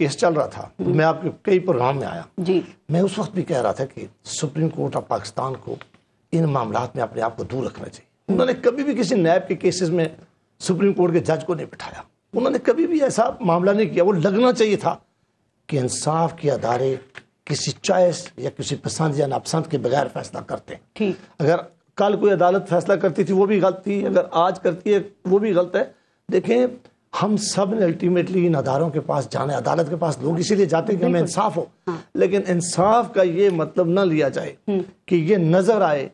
Case چل رہا تھا میں آپ کے کئی پروگرام میں آیا جی میں اس وقت بھی کہہ رہا تھا کہ سپریم کورٹ آف پاکستان کو ان معاملات میں اپنے آپ کو دور رکھنا چاہیے. انہوں نے کبھی بھی کسی نیب کے کیسز میں سپریم کورٹ کے جج کو نہیں بٹھایا. انہوں نے کبھی بھی ایسا معاملہ نہیں کیا. وہ لگنا چاہیے تھا کہ انصاف کے ادارے کسی چوائس یا کسی پسند یا ناپسند کے بغیر فیصلہ کرتے ہیں. ٹھیک. اگر کل کوئی عدالت فیصلہ کرتی تھی وہ بھی غلط تھی, اگر آج کرتی ہے وہ بھی غلط ہے. دیکھیں ہم سب نے الٹیمیٹلی ان اداروں کے پاس جانا ہے, عدالت کے پاس لوگ اسی لیے جاتے ہیں کہ ہمیں انصاف ہو, لیکن انصاف کا یہ مطلب نہ لیا جائے کہ یہ نظر آئے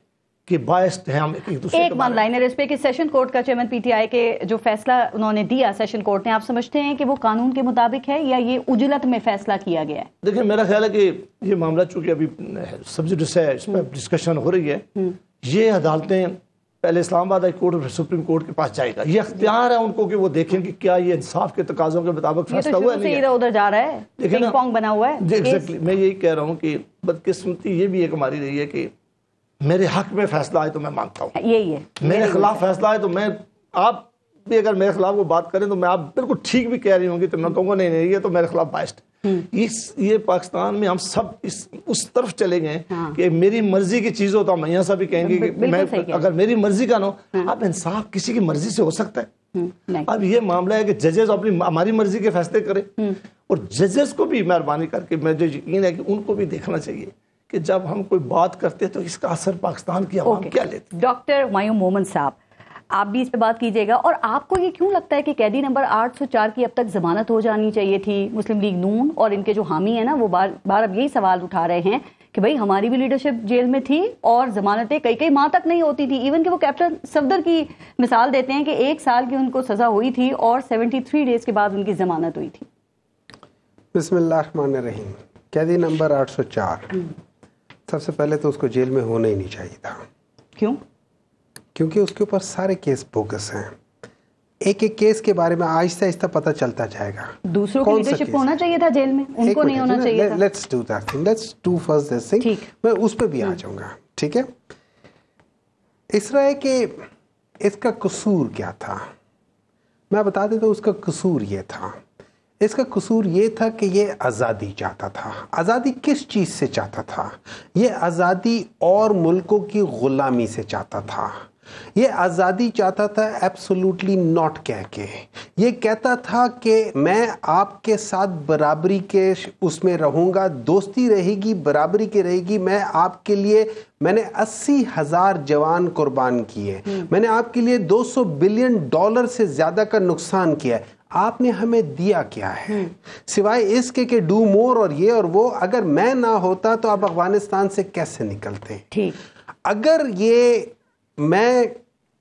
کہ باعث ہیں ہم ایک دوسرے ایک ون لائنر اس پہ کہ سیشن کورٹ کا چیئرمین پی ٹی آئی کے جو فیصلہ انہوں نے دیا سیشن کورٹ نے, آپ سمجھتے ہیں کہ وہ قانون کے مطابق ہے یا یہ اجلت میں فیصلہ کیا گیا ہے؟ دیکھیں میرا خیال ہے کہ یہ معاملہ چونکہ ابھی سبجیکٹ ہے, اس پہ ڈسکشن ہو رہی ہے, یہ عدالتیں پہلے اسلام آباد ہائی کورٹ اور سپریم کورٹ کے پاس جائے گا. یہ اختیار ہے ان کو کہ وہ دیکھیں کہ کیا یہ انصاف کے تقاضوں کے مطابق فیصلہ ہوا ہے نہیں ہے. ادھر جا رہا ہے, پنگ پونگ بنا ہوا ہے. ایگزیکٹلی میں یہی کہہ رہا ہوں کہ بدقسمتی یہ بھی ایک ہماری رہی ہے کہ میرے حق میں فیصلہ آئے تو میں مانتا ہوں, یہی ہے میرے خلاف فیصلہ آئے تو میں, آپ بھی اگر میرے خلاف وہ بات کریں تو میں آپ بالکل ٹھیک بھی کہہ رہی ہوں گی تو میں کہوں گا نہیں یہ تو میرے خلاف بائسڈ. یہ پاکستان میں ہم سب اس طرف چلے گئے کہ میری مرضی کی چیز ہو تو ہم یہاں سے بھی کہیں گے کہ میں اگر میری مرضی کا نہ ہو. اب انصاف کسی کی مرضی سے ہو سکتا ہے. اب یہ معاملہ ہے کہ ججز اپنی ہماری مرضی کے فیصلے کریں, اور ججز کو بھی مہربانی کر کے مجھے یقین ہے کہ ان کو بھی دیکھنا چاہیے کہ جب ہم کوئی بات کرتے تو اس کا اثر پاکستان کی عوام کیا لیتی. ڈاکٹر ہمایوں مومن صاحب, آپ بھی اس پہ بات کیجیے گا, اور آپ کو یہ کیوں لگتا ہے کہ قیدی نمبر 804 کی اب تک ضمانت ہو جانی چاہیے تھی؟ مسلم لیگ نون اور ان کے جو حامی ہیں نا وہ بار اب یہی سوال اٹھا رہے ہیں کہ بھئی ہماری بھی لیڈرشپ جیل میں تھی اور ضمانتیں کئی ماہ تک نہیں ہوتی تھی. ایون کہ وہ کیپٹن صفدر کی مثال دیتے ہیں کہ 1 سال کی ان کو سزا ہوئی تھی اور 73 ڈیز کے بعد ان کی ضمانت ہوئی تھی. بسم اللہ الرحمن الرحیم. قیدی نمبر 804 سب سے پہلے تو اس کو جیل میں ہونا ہی نہیں چاہیے تھا. کیوں؟ کیونکہ اس کے اوپر سارے کیس بوگس ہیں. ایک کیس کے بارے میں آہستہ آہستہ پتہ چلتا جائے گا. دوسروں کی لیڈرشپ ہونا چاہیے تھا جیل میں, ان کو نہیں ہونا چاہیے تھا. Let's do that thing, let's do first this thing. میں اس پہ بھی آ جاؤں گا, ٹھیک ہے. اس طرح ہے کہ اس کا قصور کیا تھا, میں بتا دیتا ہوں. اس کا قصور یہ تھا, اس کا قصور یہ تھا کہ یہ آزادی چاہتا تھا. آزادی کس چیز سے چاہتا تھا؟ یہ آزادی اور ملکوں کی غلامی سے چاہتا تھا. یہ آزادی چاہتا تھا ایبسولوٹلی ناٹ کہہ کے. یہ کہتا تھا کہ میں آپ کے ساتھ برابری کے اس میں رہوں گا, دوستی رہے گی, برابری کی رہے گی. میں آپ کے لیے میں نے 80,000 جوان قربان کیے, میں نے آپ کے لیے $200 بلین سے زیادہ کا نقصان کیا ہے. آپ نے ہمیں دیا کیا ہے سوائے اس کے کہ ڈو مور اور یہ اور وہ. اگر میں نہ ہوتا تو آپ افغانستان سے کیسے نکلتے؟ اگر یہ میں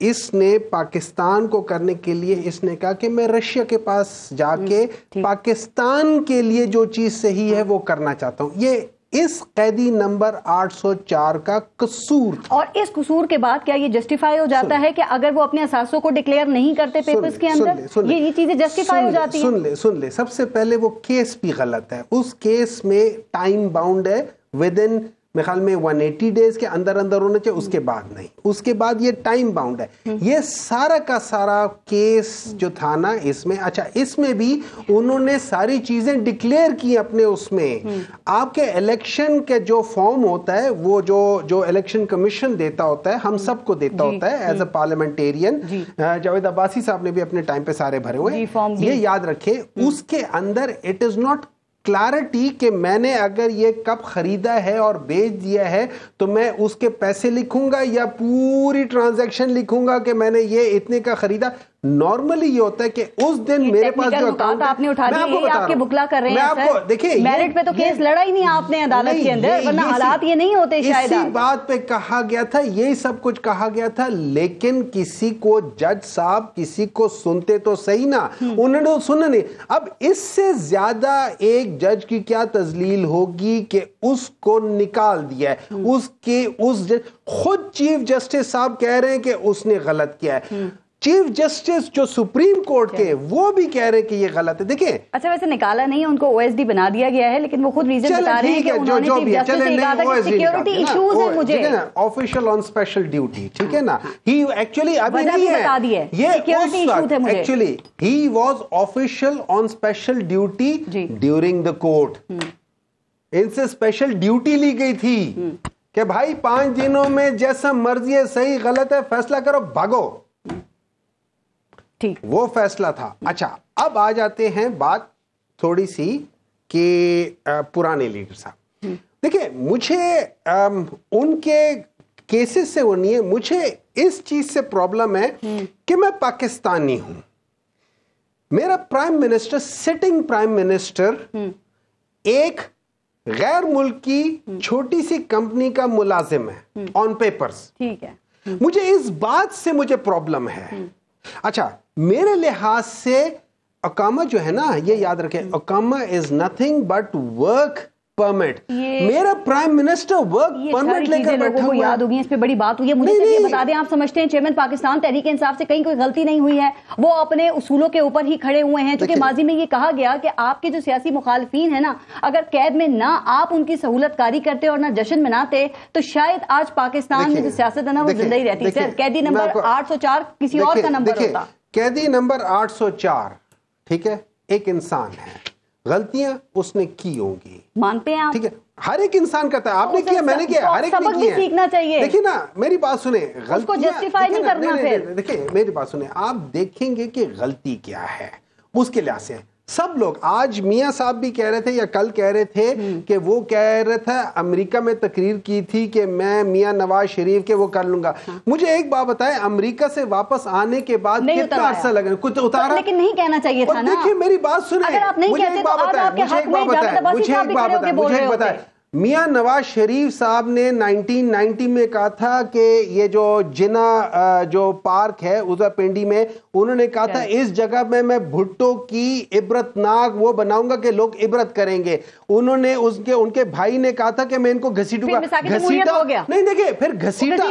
اس نے پاکستان کو کرنے کے لیے اس نے کہا کہ میں رشیا کے پاس جا کے پاکستان کے لیے جو چیز صحیح ہے وہ کرنا چاہتا ہوں. یہ اس قیدی نمبر 804 کا قصور تھا. اور اس قصور کے بعد کیا یہ جسٹیفائی ہو جاتا ہے کہ اگر وہ اپنے اثاثوں کو ڈکلیئر نہیں کرتے پیپرز کے اندر, یہ چیزیں جسٹیفائی ہو جاتی ہیں؟ سن لے, سب سے پہلے وہ کیس بھی غلط ہے. اس کیس میں ٹائم باؤنڈ ہے, ود ان میرے خیال میں 180 ڈیز کے اندر ہونا چاہیے, اس کے بعد نہیں. اس کے بعد یہ ٹائم باؤنڈ ہے. یہ سارا کا سارا کیس جو تھا نا اس میں, اچھا اس میں بھی انہوں نے ساری چیزیں ڈکلیئر کی اپنے اس میں. آپ کے الیکشن کے جو فارم ہوتا ہے وہ جو الیکشن کمیشن دیتا ہوتا ہے, ہم سب کو دیتا ہوتا ہے as a parliamentarian. Javed Abbasi صاحب نے بھی اپنے ٹائم پہ سارے بھرے ہوئے ہیں. یہ یاد رکھیں اس کے اندر اٹ از ناٹ کلیرٹی کہ میں نے اگر یہ کپ خریدا ہے اور بیچ دیا ہے تو میں اس کے پیسے لکھوں گا یا پوری ٹرانزیکشن لکھوں گا کہ میں نے یہ اتنے کا خریدا. نارملی یہ ہوتا ہے کہ اس دن میرے پاس جو اکاؤنٹ آپ نے اٹھا دیا, یہ آپ کے بکلا کر رہے ہیں سر. دیکھیں میرٹ پہ تو کیس لڑا ہی نہیں آپ نے عدالت کے اندر, ورنہ حالات یہ نہیں ہوتے شاید. اسی بات پہ کہا گیا تھا, یہی سب کچھ کہا گیا تھا, لیکن کسی کو جج صاحب کسی کو سنتے تو صحیح نا, انہوں نے سنا نہیں. اب اس سے زیادہ ایک جج کی کیا تذلیل ہوگی کہ اس کو نکال دیا ہے. اس خود چیف جسٹس صاحب کہہ رہے ہیں کہ اس نے غلط کیا ہے. چیف جسٹس جو سپریم کورٹ کے وہ بھی کہہ رہے کہ یہ غلط ہے. دیکھیں اچھا ویسے نکالا نہیں ہے ان کو OSD بنا دیا گیا ہے, لیکن وہ خود ریزن بتا رہے ہیں کہ انہوں نے چیف جسٹس سے کہا تھا کہ سیکیورٹی ایشوز ہیں مجھے, آفیشل آن اسپیشل ڈیوٹی, ٹھیک ہے نا, ہی ایکچولی ابھی نہیں ہے, یہ سیکیورٹی ایشو تھے مجھے, actually he was official on special duty during the court. ان سے اسپیشل ڈیوٹی لی گئی تھی کہ بھائی 5 دنوں میں جیسا مرضی ہے, صحیح غلط ہے فیصلہ کرو, بھاگو. ٹھیک, وہ فیصلہ تھا. اچھا اب آ جاتے ہیں بات تھوڑی سی کہ پرانے لیڈر صاحب. دیکھیں مجھے ان کے کیسز سے وہ نہیں ہے, مجھے اس چیز سے پرابلم ہے کہ میں پاکستانی ہوں, میرا prime minister, sitting prime minister ایک غیر ملکی چھوٹی سی کمپنی کا ملازم ہے آن پیپرز. ٹھیک ہے, مجھے اس بات سے مجھے پرابلم ہے. اچھا میرے لحاظ سے اقامہ جو ہے نا, یہ یاد رکھیں, اقامہ is nothing but work permit. میرا پرائم منسٹر ورک پرمٹ لے کر بیٹھا ہوا ہے. یاد ہوگی, اس پہ بڑی بات ہوئی ہے. مجھے یہ بتا دیں, آپ سمجھتے ہیں چیئرمین پاکستان تحریک انصاف سے کہیں کوئی غلطی نہیں ہوئی ہے؟ وہ اپنے اصولوں کے اوپر ہی کھڑے ہوئے ہیں, چونکہ ماضی میں یہ کہا گیا کہ آپ کے جو سیاسی مخالفین ہیں نا, اگر قید میں نہ آپ ان کی سہولت کاری کرتے اور نہ جشن مناتے تو شاید آج پاکستان میں جو سیاست ہے نا وہ زندہ ہی رہتی. سر قیدی نمبر 804 کسی اور کا نمبر ہوتا. قیدی نمبر 804 ٹھیک ہے, ایک انسان ہے, غلطیاں اس نے کی ہوں گی, مانتے ہیں آپ؟ ٹھیک ہے, ہر ایک انسان کرتا ہے, آپ نے کیا, میں نے کیا, ہر ایک نے سبق بھی کیا. سیکھنا چاہیے. دیکھیں نا میری بات سنیں, اس کو جسٹیفائی نہیں کرنا. پھر دیکھیں میری بات سنیں, آپ دیکھیں گے کہ غلطی کیا ہے اس کے لحاظ سے. سب لوگ, آج میاں صاحب بھی کہہ رہے تھے یا کل کہہ رہے تھے کہ وہ کہہ رہے تھے امریکہ میں تقریر کی تھی کہ میں میاں نواز شریف کے وہ کر لوں گا. مجھے ایک بات بتائیں, امریکہ سے واپس آنے کے بعد کتنا عرصہ لگا, کچھ اتارا؟ لیکن نہیں کہنا چاہیے تھا نا. دیکھیں میری بات سنیں, مجھے ایک بات بتائیں, میاں نواز شریف صاحب نے 1990 میں کہا تھا کہ یہ جو جنا جو پارک ہے اوزا پنڈی میں, انہوں نے کہا تھا اس جگہ میں بھٹو کی عبرتناک وہ بناؤں گا کہ لوگ عبرت کریں گے. انہوں نے ان کے بھائی نے کہا تھا کہ میں ان کو گھسیٹوں گا. گھسیٹا نہیں, دیکھیں پھر گھسیٹا,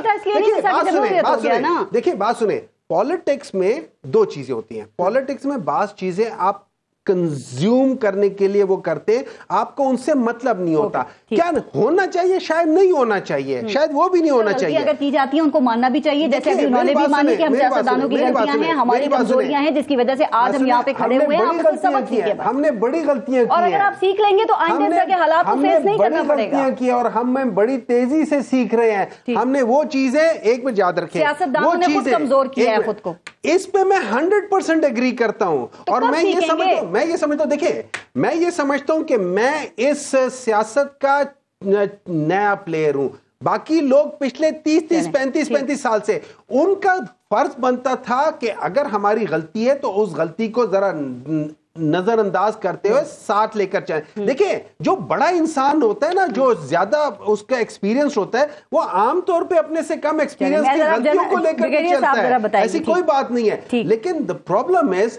دیکھیں بات سنیں, پالیٹکس میں 2 چیزیں ہوتی ہیں. پالیٹکس میں بعض چیزیں آپ کنزیوم کرنے کے لیے وہ کرتے, آپ کو ان سے مطلب نہیں ہوتا. کیا ہونا چاہیے, شاید نہیں ہونا چاہیے, شاید وہ بھی نہیں ہونا چاہیے. اگر کی جاتی ہے ان کو ماننا بھی چاہیے, جیسے ابھی انہوں نے بھی مانی کہ ہم سیاستدانوں کی غلطیاں ہیں, ہماری کمزوریاں ہیں, جس کی وجہ سے آج ہم یہاں پہ کھڑے ہوئے ہیں. ہم نے بڑی غلطیاں کی, اور اگر آپ سیکھ لیں گے تو آئندہ اس طرح کے حالات کو فیس نہیں کرنا پڑے گا. کی اور ہم بڑی تیزی سے سیکھ رہے ہیں. ہم نے وہ چیزیں ایک بات یاد رکھیں, سیاستدانوں نے خود کمزور کیا ہے خود کو. اس پہ میں 100% ایگری کرتا ہوں. اور میں یہ سمجھتا ہوں, دیکھیں میں یہ سمجھتا ہوں کہ میں اس سیاست کا نیا پلیئر ہوں. باقی لوگ پچھلے 35 سال سے, ان کا فرض بنتا تھا کہ اگر ہماری غلطی ہے تو اس غلطی کو ذرا نظر انداز کرتے ہوئے ساتھ لے کر چلیں. دیکھیں جو بڑا انسان ہوتا ہے نا, جو زیادہ اس کا ایکسپیرینس ہوتا ہے, وہ عام طور پہ اپنے سے کم ایکسپیرینس کی غلطیوں کو لے کر کے چلتا ہے. ایسی کوئی بات نہیں ہے. لیکن the problem is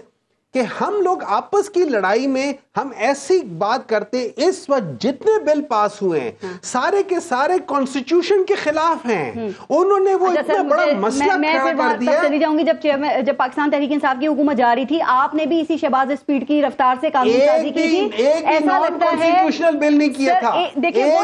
کہ ہم لوگ آپس کی لڑائی میں ہم ایسی بات کرتے. اس وقت جتنے بل پاس ہوئے ہیں سارے کے سارے کانسٹیٹیوشن کے خلاف ہیں. انہوں نے وہ اتنا بڑا مسئلہ کھڑا کر دیا. چلی جاؤں گی, جب پاکستان تحریک انصاف کی حکومت جا رہی تھی, آپ نے بھی اسی شہباز اسپیڈ کی رفتار سے قانون سازی کی تھی. ایسا لگتا ہے کانسٹیٹیوشنل بل نہیں کیا تھا, ایک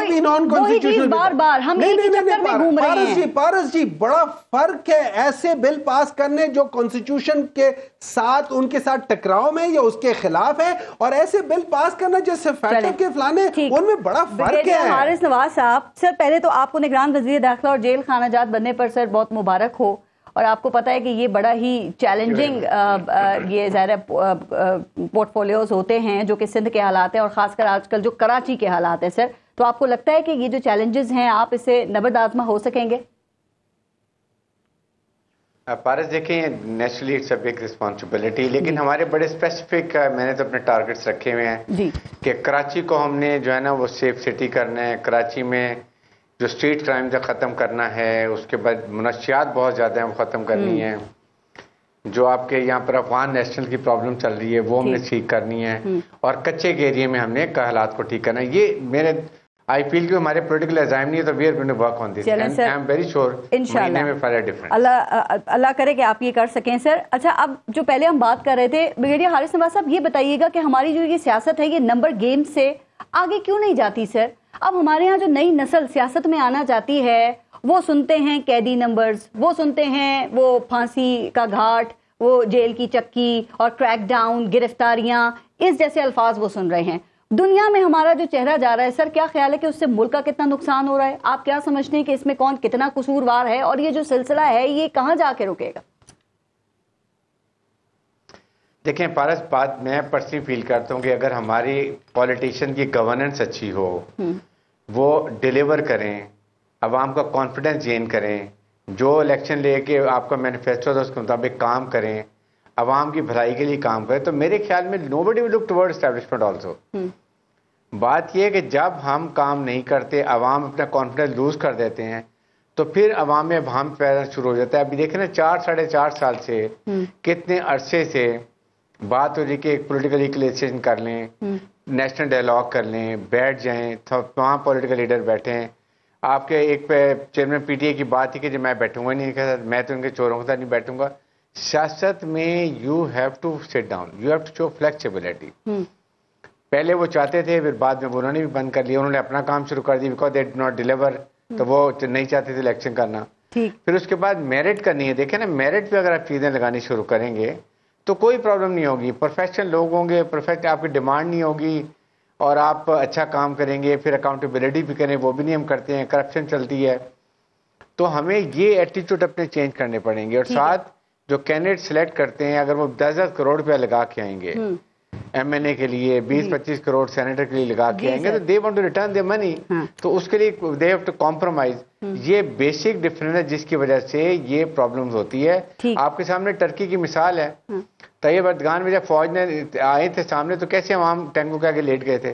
بھی نان کانسٹیٹیوشنل. بار بار ہم ایک ہی چکر میں گھوم رہے ہیں. پارس جی بڑا فرق ہے ایسے بل پاس کرنے جو کانسٹیٹیوشن کے ساتھ ان کے ساتھ ٹکراؤ میں یا اس کے خلاف ہے, اور ایسے بل پاس کرنا جیسے فیکٹر کے فلانے, ان میں بڑا فرق ہے. حارث نواز صاحب, سر پہلے تو آپ کو نگران وزیر داخلہ اور جیل خانہ جات بننے پر سر بہت مبارک ہو. اور آپ کو پتا ہے کہ یہ بڑا ہی چیلنجنگ یہ ظاہر پورٹ فولیوز ہوتے ہیں جو کہ سندھ کے حالات ہیں, اور خاص کر آج کل جو کراچی کے حالات ہیں. سر تو آپ کو لگتا ہے کہ یہ جو چیلنجز ہیں آپ اس سے نبرد آزما ہو سکیں گے؟ پارس دیکھیں, naturally it's a big responsibility, لیکن ہمارے بڑے اسپیسیفک میں نے تو اپنے ٹارگٹس رکھے ہوئے ہیں کہ کراچی کو ہم نے جو ہے نا وہ سیف سٹی کرنا ہے. کراچی میں جو اسٹریٹ کرائم سے ختم کرنا ہے, اس کے بعد منشیات بہت زیادہ ہیں وہ ختم کرنی ہے. جو آپ کے یہاں پر افغان نیشنل کی پرابلم چل رہی ہے وہ ہم نے ٹھیک کرنی ہے, اور کچے کے ایریے میں ہم نے حالات کو ٹھیک کرنا ہے. یہ میرے I feel کہ ہمارے پولیٹیکل عزائم نہیں ہے تو we are going to work on this and I am very sure مہینے میں فارغ ڈفرنس. اللہ کرے کہ آپ یہ کر سکیں سر. اچھا اب جو پہلے ہم بات کر رہے تھے بریگیڈیئر حارث نواز صاحب، یہ بتائیے گا کہ ہماری جو یہ سیاست ہے یہ نمبر گیم سے آگے کیوں نہیں جاتی سر؟ اب ہمارے ہاں جو نئی نسل سیاست میں آنا چاہتی ہے وہ سنتے ہیں قیدی نمبرز، وہ سنتے ہیں وہ پھانسی کا گھاٹ، وہ جیل کی چکی اور کریک ڈاؤن، گرفتاریاں، اس جیسے الفاظ وہ سن رہے ہیں. دنیا میں ہمارا جو چہرہ جا رہا ہے سر، کیا خیال ہے کہ اس سے ملک کا کتنا نقصان ہو رہا ہے؟ آپ کیا سمجھتے ہیں کہ اس میں کون کتنا قصوروار ہے اور یہ جو سلسلہ ہے یہ کہاں جا کے رکے گا؟ دیکھیں پارس، بات میں پرسنلی فیل کرتا ہوں کہ اگر ہماری پولیٹیشین کی گورننس اچھی ہو، وہ ڈیلیور کریں، عوام کا کانفیڈنس گین کریں، جو الیکشن لے کے آپ کا مینیفیسٹو تھا اس کے مطابق کام کریں، عوام کی بھلائی کے لیے کام کریں، تو میرے خیال میں nobody will look toward establishment also. بات یہ ہے کہ جب ہم کام نہیں کرتے، عوام اپنا کانفیڈنس لوز کر دیتے ہیں، تو پھر عوام میں ابہام پیدا شروع ہو جاتا ہے. ابھی دیکھیں نا 4-4.5 سال سے کتنے عرصے سے بات ہو رہی کہ ایک پولیٹیکل ایکولیشن کر لیں، نیشنل ڈائلاگ کر لیں، بیٹھ جائیں، تمام پولیٹیکل لیڈر بیٹھیں. آپ کے ایک پہ چیئرمین پی ٹی اے کی بات تھی کہ میں بیٹھوں گا نہیں، میں تو ان کے چوروں کے ساتھ نہیں بیٹھوں گا. سیاست میں you have to sit down, you have to show flexibility. پہلے وہ چاہتے تھے، پھر بعد میں انہوں نے بھی بند کر لیا، انہوں نے اپنا کام شروع کر دیا بیکاز دے ڈid not deliver. تو وہ نہیں چاہتے تھے الیکشن کرنا. پھر اس کے بعد میرٹ کرنی ہے. دیکھیں نا، میرٹ پہ اگر آپ چیزیں لگانی شروع کریں گے تو کوئی پرابلم نہیں ہوگی. پروفیشنل لوگ ہوں گے، پرفیکٹ آپ کی ڈیمانڈ نہیں ہوگی اور آپ اچھا کام کریں گے. پھر اکاؤنٹیبلٹی بھی کریں، وہ بھی نہیں ہم کرتے ہیں، کرپشن چلتی ہے. تو ہمیں یہ ایٹیٹیوڈ اپنے چینج کرنے پڑیں گے. اور ساتھ جو کینڈیڈیٹ سلیکٹ کرتے ہیں، اگر وہ 10 کروڑ روپیہ لگا کے آئیں گے ایم این اے کے لیے، 20-25 کروڑ سینیٹر کے لیے لگا کے آئیں گے، تو they want to return their money. تو اس کے لیے دے ہیو ٹو کمپرومائز. یہ بیسک ڈفرینس ہے جس کی وجہ سے یہ پرابلمز ہوتی ہے. آپ کے سامنے ٹرکی کی مثال ہے. طیب اردگان میں جب فوج نے آئے تھے سامنے تو کیسے عوام ٹینکوں کے آگے لیٹ گئے تھے.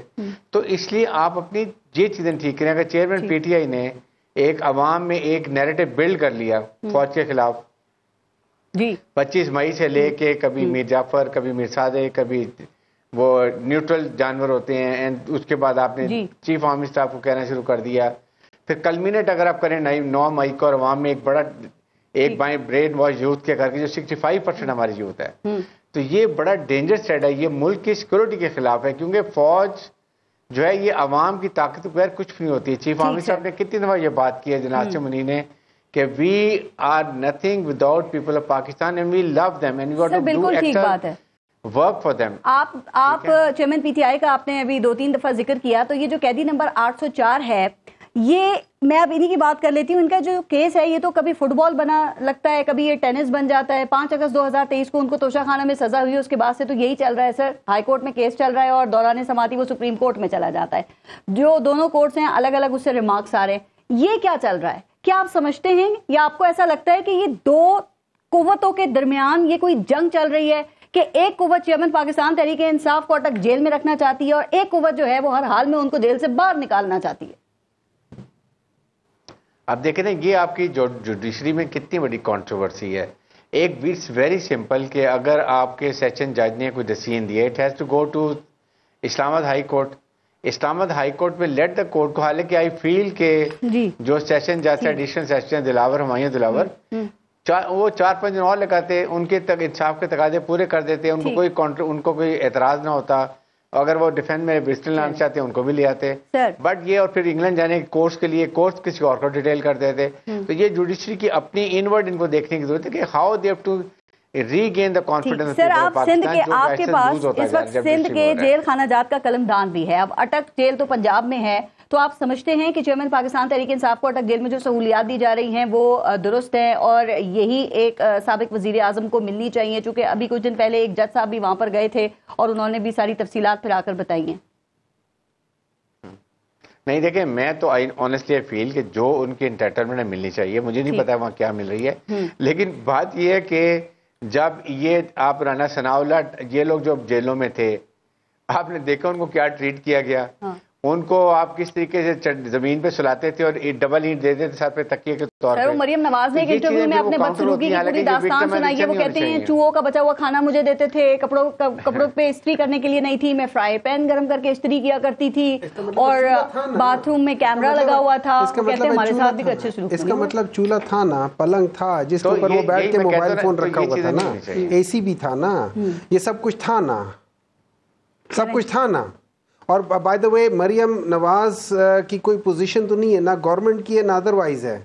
تو اس لیے آپ اپنی یہ چیزیں ٹھیک کریں. اگر چیئرمین پی ٹی آئی نے ایک عوام میں ایک نیریٹو بلڈ کر لیا فوج کے خلاف، 25 مئی سے لے کے کبھی میر جعفر، کبھی میر صادق، کبھی وہ نیوٹرل جانور ہوتے ہیں، اینڈ اس کے بعد آپ نے چیف آرمی اسٹاف کو کہنا شروع کر دیا. پھر کلمینیٹ اگر آپ کریں 9 مئی کو، اور عوام میں ایک بڑا ایک بائیں برین واش یوتھ کے کر کے جو 65% ہماری یوتھ ہے، تو یہ بڑا ڈینجر سیٹ ہے. یہ ملک کی سیکورٹی کے خلاف ہے، کیونکہ فوج جو ہے یہ عوام کی طاقت کے بغیر کچھ نہیں ہوتی ہے. چیف آرمی صاحب نے کتنی دفعہ یہ بات کی ہے جناب سے منی نے کہ we are nothing without people of Pakistan and we love them and we got to do extra work for them. آپ چیئرمین پی ٹی آئی کا آپ نے ابھی 2-3 دفعہ ذکر کیا، تو یہ جو قیدی نمبر 804 ہے، یہ میں اب انہی کی بات کر لیتی ہوں. ان کا جو کیس ہے یہ تو کبھی فٹ بال بنا لگتا ہے، کبھی یہ ٹینس بن جاتا ہے. 5 اگست 2023 کو ان کو توشہ خانہ میں سزا ہوئی، اس کے بعد سے تو یہی چل رہا ہے سر. ہائی کورٹ میں کیس چل رہا ہے اور دوران سماعتی وہ سپریم کورٹ میں چلا جاتا ہے. جو دونوں کورٹس ہیں الگ الگ اس سے ریمارکس آ رہے ہیں. یہ کیا چل رہا ہے؟ کیا آپ سمجھتے ہیں یا آپ کو ایسا لگتا ہے کہ یہ دو قوتوں کے درمیان یہ کوئی جنگ چل رہی ہے کہ ایک قوت چیئرمین پاکستان تحریک انصاف کو اٹک جیل میں رکھنا چاہتی ہے اور ایک قوت جو ہے وہ ہر حال میں ان کو جیل سے باہر نکالنا چاہتی ہے؟ اب دیکھیں نا، یہ آپ کی جو جوڈیشری میں کتنی بڑی کنٹروورسی ہے. ایک اٹس ویری سمپل کہ اگر آپ کے سیشن جج نے کوئی ڈیسیژن دیا، it has to go to Islamabad high court. Islamabad high court میں لیٹ دا کورٹ کو. حالانکہ آئی فیل کہ جو سیشن جج ہے ایڈیشنل سیشن دلاور، ہمایوں دلاور، وہ 4-5 دن اور لگاتے، ان کے تک انصاف کے تقاضے پورے کر دیتے، ان کو کوئی اعتراض نہ ہوتا. اگر وہ ڈیفینس میں برسٹل لانا چاہتے ہیں ان کو بھی لے آتے. بٹ یہ اور پھر انگلینڈ جانے کے کورس کے لیے کورس کسی اور کو ڈیٹیل کر دیتے. تو یہ جوڈیشری کی اپنی انورڈ ان کو دیکھنے کی ضرورت ہے کہ how they have to regain the confidence. Sir آپ سندھ کے، آپ کے پاس اس وقت سندھ کے جیل خانہ جات کا قلم دان بھی ہے. اب اٹک جیل تو پنجاب میں ہے، تو آپ سمجھتے ہیں کہ چیئرمین پاکستان تحریک انصاف کو اٹک جیل میں جو سہولیات دی جا رہی ہیں وہ درست ہیں اور یہی ایک سابق وزیر اعظم کو ملنی چاہیے؟ چونکہ ابھی کچھ دن پہلے ایک جج صاحب بھی وہاں پر گئے تھے اور انہوں نے بھی ساری تفصیلات پھر آ کر بتائی ہیں. نہیں دیکھیں، میں تو آنیسٹلی فیل کہ جو ان کی انٹائٹلمنٹ ملنی چاہیے، مجھے نہیں پتا وہاں کیا مل رہی ہے، لیکن بات یہ ہے کہ جب یہ آپ رانا ثناء اللہ، یہ لوگ جو جیلوں میں تھے، آپ نے دیکھا ان کو کیا ٹریٹ کیا گیا. ان کو آپ کس طریقے سے زمین پہ سلاتے تھے اور ڈبل اینٹ دیتے تھے سر پہ تکیے کے طور پہ. مریم نواز نے ایک انٹرویو میں اپنے بدسلوکی کی پوری داستان سنائی ہے. وہ کہتے ہیں چوہوں کا بچا ہوا کھانا مجھے دیتے تھے, کپڑوں پہ استری کرنے کے لیے نہیں تھی, میں فرائی پین گرم کر کے استری کیا کرتی تھی, اور باتھ روم میں کیمرہ لگا ہوا تھا. کہتے ہیں ہمارے ساتھ بھی اچھے سلوک. اس کا مطلب چولہا تھا نا, پلنگ تھا جس کے اوپر وہ بیٹھ کے موبائل فون رکھا ہوا تھا نا, اے سی بھی تھا نا, یہ سب کچھ تھا نا, سب کچھ تھا نا. اور بائی دا وے مریم نواز کی کوئی پوزیشن تو نہیں ہے, نہ گورنمنٹ کی ہے نہ ادروائز ہے.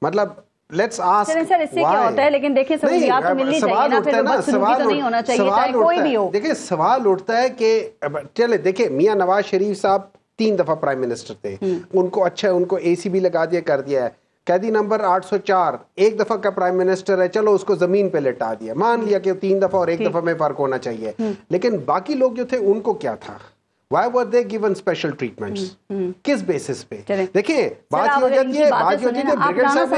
مطلب لیٹس آسک سر اس سے کیا ہوتا ہے, لیکن دیکھیں سہولیات تو ملنی چاہیے نا, پھر بدسلوکی تو نہیں ہونا چاہیے چاہے کوئی بھی ہو. دیکھیں سوال اٹھتا ہے کہ چلے دیکھیں میاں نواز شریف صاحب 3 دفعہ پرائم منسٹر تھے, ان کو اچھا ہے, ان کو اے سی بھی لگا دیا کر دیا ہے. قیدی نمبر 804 ایک دفعہ کا پرائم منسٹر ہے, چلو اس کو زمین پہ لٹا دیا, مان لیا کہ 3 دفعہ اور 1 دفعہ میں فرق ہونا چاہیے. لیکن باقی لوگ جو تھے ان کو کیا تھا, Why were they given special treatments? کس بیسس پہ؟ دیکھیں بات یہ ہو جاتی ہے, بات یہ ہوتی ہے کہ بریگیڈ صاحب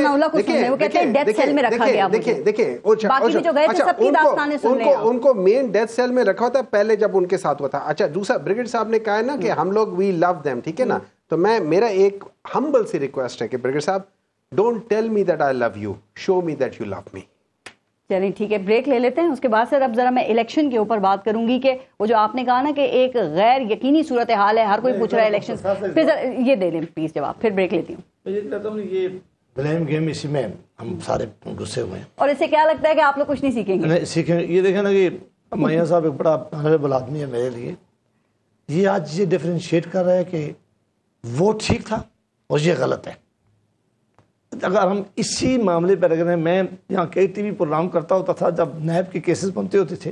نے ان کو مین ڈیتھ سیل میں رکھا ہوتا ہے پہلے جب ان کے ساتھ ہوا تھا. اچھا دوسرا بریگیڈ صاحب نے کہا ہے نا کہ ہم لوگ وی لو دیم, ٹھیک ہے نا, تو میرا ایک ہمبل سی ریکویسٹ ہے کہ بریگیڈ صاحب don't tell me that I love you, show me that you love me. چلیے ٹھیک ہے, بریک لے لیتے ہیں. اس کے بعد سر اب ذرا میں الیکشن کے اوپر بات کروں گی کہ وہ جو آپ نے کہا نا کہ ایک غیر یقینی صورتحال ہے, ہر کوئی پوچھ رہا ہے الیکشن, پھر یہ دے لیں پلیز جواب, پھر بریک لیتی ہوں. میں یہ کہتا ہوں یہ بلیم گیم اسی میں ہم سارے گھسے ہوئے ہیں, اور اس سے کیا لگتا ہے کہ آپ لوگ کچھ نہیں سیکھیں گے؟ نہیں سیکھیں. یہ دیکھیں نا کہ میاں صاحب ایک بڑا آنریبل آدمی ہے میرے لیے, یہ آج یہ ڈفرینشیٹ کر رہا ہے کہ وہ ٹھیک تھا اور یہ غلط ہے. اگر ہم اسی معاملے پر اگر میں یہاں کئی ٹی وی پروگرام کرتا ہوتا تھا, جب نیب کے کیسز بنتے ہوتے تھے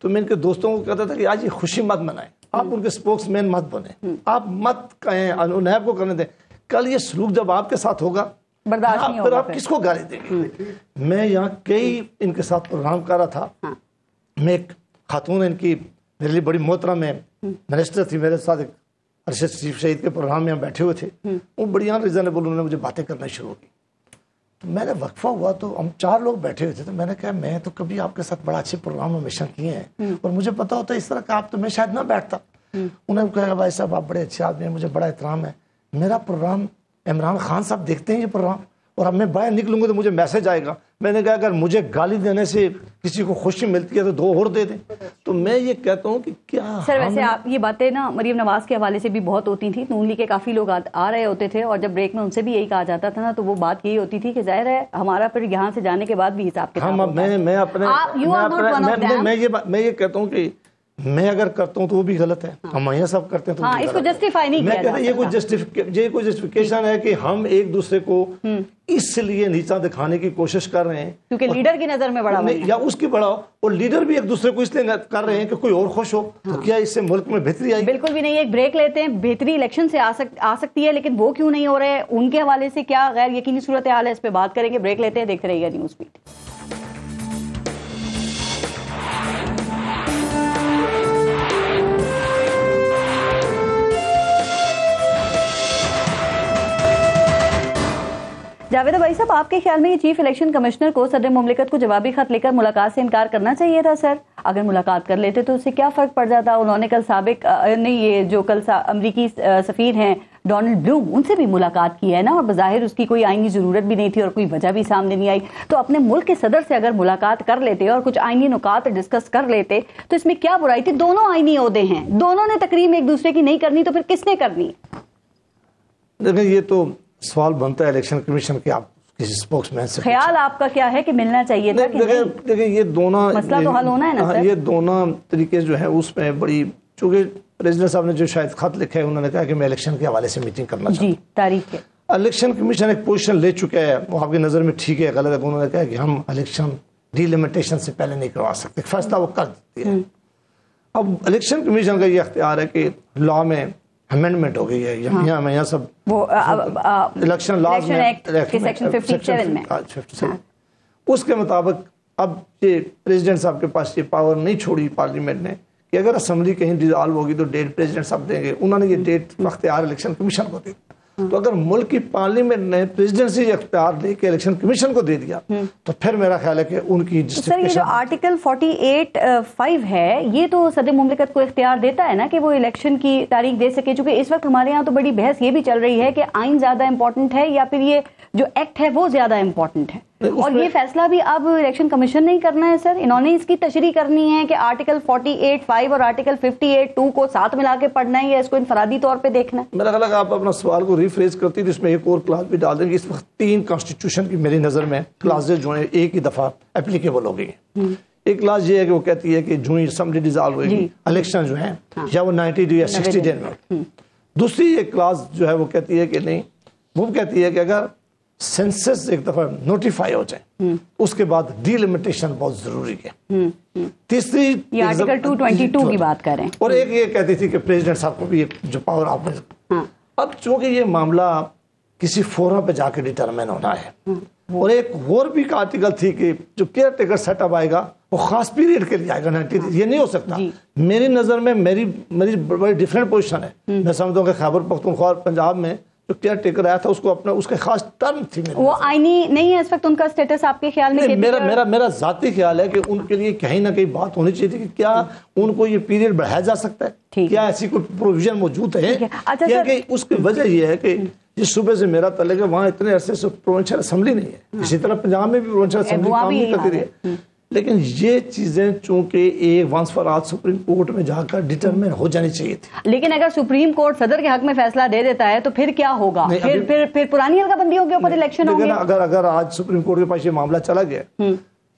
تو میں ان کے دوستوں کو کہتا تھا کہ آج یہ خوشی مت منائیں, آپ ان کے سپوکس مین مت بنیں, آپ مت کہیں نیب کو کرنے دیں. کل یہ سلوک جب آپ کے ساتھ ہوگا برداشت نہیں پھر ہوگا, آپ کس کو گالی دیں گے. میں یہاں کئی ان کے ساتھ پروگرام کر رہا تھا, میں ایک خاتون ان کی میرے لیے بڑی محترم ہے, منسٹر تھی, میرے ساتھ ایک ارشد شریف شہید کے پروگرام میں ہم بیٹھے ہوئے تھے, وہ بڑی ریزنیبل انہوں نے مجھے باتیں کرنا شروع کی. میں نے وقفہ ہوا تو ہم 4 لوگ بیٹھے ہوئے تھے, تو میں نے کہا میں تو کبھی آپ کے ساتھ بڑا اچھے پروگرام ہمیشہ کیے ہیں اور مجھے پتا ہوتا ہے اس طرح کا آپ, تو میں شاید نہ بیٹھتا. انہوں نے کہا بھائی صاحب آپ بڑے اچھے آدمی ہیں, مجھے بڑا احترام ہے, میرا پروگرام عمران خان صاحب دیکھتے ہیں یہ پروگرام, اور اب میں باہر نکلوں گا تو مجھے میسج آئے گا. میں نے کہا اگر مجھے گالی دینے سے کسی کو خوشی ملتی ہے تو 2 اور دے دیں. تو میں یہ کہتا ہوں کہ کیا سر ویسے آپ یہ باتیں نا مریم نواز کے حوالے سے بھی بہت ہوتی تھیں, نون لیگ کے کافی لوگ آ رہے ہوتے تھے, اور جب بریک میں ان سے بھی یہی کہا جاتا تھا نا, تو وہ بات یہی ہوتی تھی کہ ظاہر ہے ہمارا پھر یہاں سے جانے کے بعد بھی حساب کتاب میں یہ کہتا ہوں کہ میں اگر کرتا ہوں تو وہ بھی غلط ہے, ہم یہ سب کرتے ہیں تو اس کو جسٹیفائی نہیں کیا جاتا. یہ کوئی جسٹیفیکیشن ہے کہ ہم ایک دوسرے کو اس لیے نیچا دکھانے کی کوشش کر رہے ہیں کیونکہ لیڈر کی نظر میں بڑا یا اس کی بڑا ہو, اور لیڈر بھی ایک دوسرے کو اس لیے کر رہے ہیں کہ کوئی اور خوش ہو, تو کیا اس سے ملک میں بہتری آئی؟ بالکل بھی نہیں. ایک بریک لیتے ہیں, بہتری الیکشن سے آ سکتی ہے, لیکن وہ کیوں نہیں ہو رہے, ان کے حوالے سے کیا غیر یقینی صورتحال ہے, اس پہ بات کریں گے. بریک لیتے ہیں, دیکھتے رہیے گا نیوز بیٹ. جاوید بھائی صاحب, آپ کے خیال میں یہ چیف الیکشن کمشنر کو صدر مملکت کو جوابی خط لے کر ملاقات سے انکار کرنا چاہیے تھا سر؟ اگر ملاقات کر لیتے تو اس سے کیا فرق پڑ جاتا؟ انہوں نے کل سابق یہ جو کل امریکی سفیر ہیں ڈونلڈ بلوم, ان سے بھی ملاقات کی ہے نا, اور بظاہر اس کی کوئی آئینی ضرورت بھی نہیں تھی اور کوئی وجہ بھی سامنے نہیں آئی. تو اپنے ملک کے صدر سے اگر ملاقات کر لیتے اور کچھ آئینی نکات ڈسکس کر لیتے تو اس میں کیا برائی تھی؟ دونوں آئینی عہدے ہیں, دونوں نے تقریم ایک دوسرے کی نہیں کرنی, تو پھر کس نے کرنی؟ دیکھیں یہ تو سوال بنتا ہے الیکشن کمیشن کے, آپ کسی اسپوکس مین سے خیال آپ کا کیا ہے کہ ملنا چاہیے تھا کہ نہیں؟ دیکھیں یہ دونوں مسئلہ تو حل ہونا ہے نا سر. یہ دونوں طریقے جو ہیں اس میں بڑی, چونکہ پریزیڈنٹ صاحب نے جو شاید خط لکھا ہے, انہوں نے کہا کہ میں الیکشن کے حوالے سے میٹنگ کرنا چاہتا ہوں. جی تاریخ ہے, الیکشن کمیشن ایک پوزیشن لے چکا ہے, وہ آپ کی نظر میں ٹھیک ہے غلط ہے, انہوں نے کہا کہ ہم الیکشن ڈیلیمیٹیشن سے پہلے نہیں کروا سکتے, فیصلہ وہ کر دیتی ہے. اب الیکشن کمیشن کا یہ اختیار ہے کہ لا میں امینڈمنٹ ہو گئی ہے, یہاں سب وہ الیکشن لاز میں سیکشن 57 میں, اس کے مطابق اب یہ پریزیڈنٹ صاحب کے پاس یہ پاور نہیں چھوڑی پارلیمنٹ نے کہ اگر اسمبلی کہیں ڈیزالو ہوگی تو ڈیٹ پریزیڈنٹ صاحب دیں گے. انہوں نے یہ ڈیٹ اختیار الیکشن کمیشن کو دی. تو اگر ملک کی پارلیمنٹ نے پریزیڈنسی اختیار دے کے الیکشن کمیشن کو دے دیا تو پھر میرا خیال ہے کہ ان کی سر یہ جو آرٹیکل 48(5) ہے یہ تو صدر مملکت کو اختیار دیتا ہے نا کہ وہ الیکشن کی تاریخ دے سکے، چونکہ اس وقت ہمارے یہاں تو بڑی بحث یہ بھی چل رہی ہے کہ آئین زیادہ امپورٹنٹ ہے یا پھر یہ جو ایکٹ ہے وہ زیادہ امپورٹنٹ ہے، اور یہ فیصلہ بھی اب الیکشن کمیشن نہیں کرنا ہے سر، انہوں نے اس کی تشریح کرنی ہے کہ آرٹیکل 48(5) اور آرٹیکل 58(2) کو ساتھ ملا کے پڑھنا ہے یا اس کو انفرادی طور پہ دیکھنا ہے؟ میرا خیال ہے کہ آپ اپنا سوال کو ریفریز کرتی تو اس میں ایک اور کلاس بھی ڈال دیں گے. اس وقت 3 کانسٹیٹیوشن کی میری نظر میں کلاسز جو ہیں ایک ہی دفعہ اپلیکیبل ہو گئی ہیں. ایک کلاس یہ ہے کہ وہ کہتی ہے کہ جو ہی اسمبلی ڈیزالو ہوئے گی الیکشن جو ہیں یا وہ 90 ڈے یا 60 ڈے میں. دوسری ایک کلاس جو ہے وہ کہتی ہے کہ نہیں، وہ کہتی ہے کہ اگر سینسس ایک دفعہ نوٹیفائی ہو جائے اس کے بعد ڈی لمیٹیشن بہت ضروری ہے. تیسری یہ آرٹیکل 222 کی بات کریں، اور ایک یہ کہتی تھی کہ پریزیڈنٹ صاحب کو بھی جو پاور آپ نے. اب چونکہ یہ معاملہ کسی فورم پہ جا کے ڈیٹرمن ہونا ہے، اور ایک اور بھی آرٹیکل تھی کہ جو کیئر ٹیکر سیٹ اپ آئے گا وہ خاص پیریڈ کے لیے آئے گا 90 دن. یہ نہیں ہو سکتا. میری نظر میں میری بڑی ڈیفرنٹ پوزیشن ہے. میں سمجھتا ہوں کہ خیبر پختونخوا اور پنجاب میں جو کیئر ٹیکر آیا تھا اس کو اپنا اس کے خاص ٹرم تھی. وہ آئینی نہیں ہے اس وقت ان کا سٹیٹس آپ کے خیال میں؟ میرا ذاتی خیال ہے کہ ان کے لیے کہیں نہ کہیں بات ہونی چاہیے تھی کہ کیا ان کو یہ پیریڈ بڑھایا جا سکتا ہے، کیا ایسی کوئی پروویژن موجود ہے. کہ اس کی وجہ یہ ہے کہ جس صوبے سے میرا تعلق ہے وہاں اتنے عرصے سے پروونشل اسمبلی نہیں ہے. اسی طرح پنجاب میں بھی پروونشل اسمبلی کام نہیں کرتی رہی ہے. لیکن یہ چیزیں چونکہ ایک once for all supreme court میں جا کر ڈیٹرمن ہو جانی چاہیے تھی. لیکن اگر سپریم کورٹ صدر کے حق میں فیصلہ دے دیتا ہے تو پھر کیا ہوگا؟ پھر پرانی حلقہ بندیوں کے اوپر الیکشن ہوں گے. اگر آج سپریم کورٹ کے پاس یہ معاملہ چلا گیا،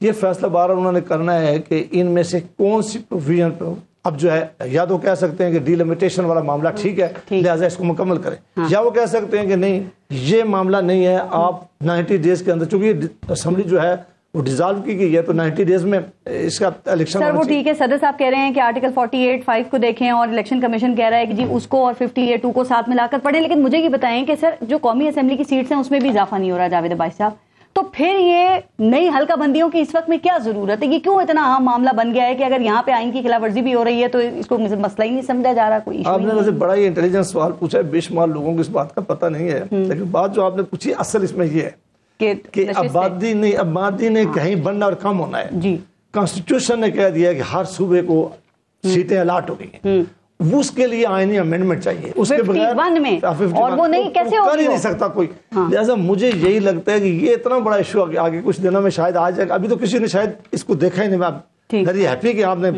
یہ فیصلہ بار انہوں نے کرنا ہے کہ ان میں سے کون سی پروویژن پہ اب جو ہے یا تو کہہ سکتے ہیں کہ ڈی لمیٹیشن والا معاملہ ٹھیک ہے لہٰذا اس کو مکمل کریں، یا وہ کہہ سکتے ہیں کہ نہیں یہ معاملہ نہیں ہے، آپ 90 ڈیز کے اندر، چونکہ یہ اسمبلی جو ہے وہ ڈیزالو کی گئی ہے تو 90 ڈیز میں اس کا الیکشن. سر وہ ٹھیک ہے، صدر صاحب کہہ رہے ہیں کہ آرٹیکل 48(5) کو دیکھیں اور الیکشن کمیشن کہہ رہا ہے کہ جی اس کو اور 58(2) کو ساتھ ملا کر پڑھیں. لیکن مجھے یہ بتائیں کہ سر جو قومی اسمبلی کی سیٹس ہیں اس میں بھی اضافہ نہیں ہو رہا جاوید عباسی صاحب، تو پھر یہ نئی حلقہ بندیوں کی اس وقت میں کیا ضرورت ہے؟ یہ کیوں اتنا اہم معاملہ بن گیا ہے کہ اگر یہاں پہ آئین کی خلاف ورزی بھی ہو رہی ہے تو اس کو مسئلہ ہی نہیں سمجھا جا رہا؟ کوئی آپ نے ویسے بڑا ہی انٹیلیجنٹ سوال پوچھا ہے، بے شمار لوگوں کو اس بات کا پتہ نہیں ہے. لیکن بات جو آپ نے پوچھی اصل اس میں یہ ہے کہ آبادی نے کہیں بڑھنا اور کم ہونا ہے. جی کانسٹیٹیوشن نے کہہ دیا کہ ہر صوبے کو سیٹیں الاٹ ہو گئی ہیں، اس کے لیے آئینی امینڈمنٹ چاہیے، اس کے بغیر اور وہ نہیں کیسے کر ہی نہیں سکتا کوئی. لہٰذا مجھے یہی لگتا ہے کہ یہ اتنا بڑا ایشو آگے کچھ دنوں میں شاید آ جائے گا. ابھی تو کسی نے شاید اس کو دیکھا ہی نہیں. میں ویری ہیپی کہ آپ نے